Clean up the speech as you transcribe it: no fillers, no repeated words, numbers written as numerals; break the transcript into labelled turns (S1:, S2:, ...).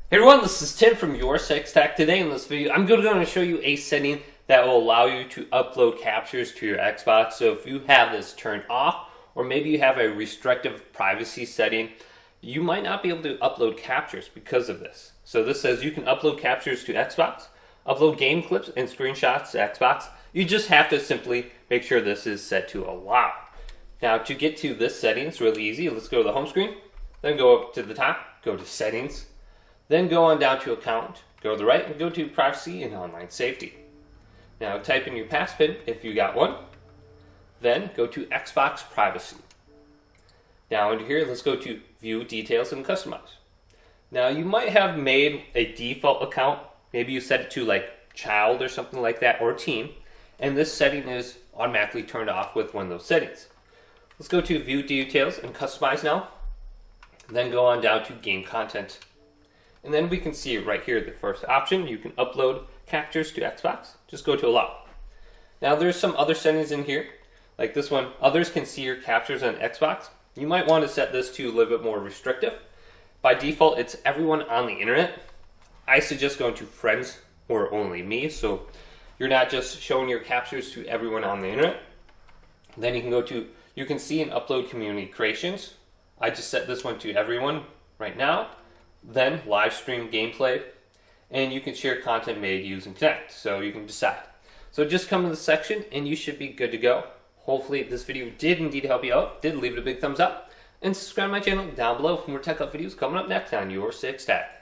S1: Hey everyone, this is Tim from Your Sex Tech. Today in this video, I'm going to show you a setting that will allow you to upload captures to your Xbox. So if you have this turned off, or maybe you have a restrictive privacy setting, you might not be able to upload captures because of this. So this says you can upload captures to Xbox, upload game clips and screenshots to Xbox. You just have to simply make sure this is set to allow. Now to get to this setting, it's really easy. Let's go to the home screen, then go up to the top, go to settings, then go on down to account, go to the right and go to privacy and online safety. Now type in your passpin if you got one, then go to Xbox privacy. Now into here, let's go to view details and customize. Now you might have made a default account, maybe you set it to like child or something like that, or teen, and this setting is automatically turned off with one of those settings. Let's go to view details and customize now, then go on down to game content. And then we can see right here the first option, you can upload captures to Xbox. Just go to allow. Now there's some other settings in here, like this one, others can see your captures on Xbox. You might want to set this to a little bit more restrictive. By default, it's everyone on the internet. I suggest going to friends or only me, so you're not just showing your captures to everyone on the internet. Then you can go to, you can see and upload community creations. I just set this one to everyone right now. Then live stream gameplay, and you can share content made, use, and connect, so you can decide. So just come to the section and you should be good to go. Hopefully this video did indeed help you out. Did leave it a big thumbs up and subscribe to my channel down below for more tech up videos coming up next on Your Sex Tech.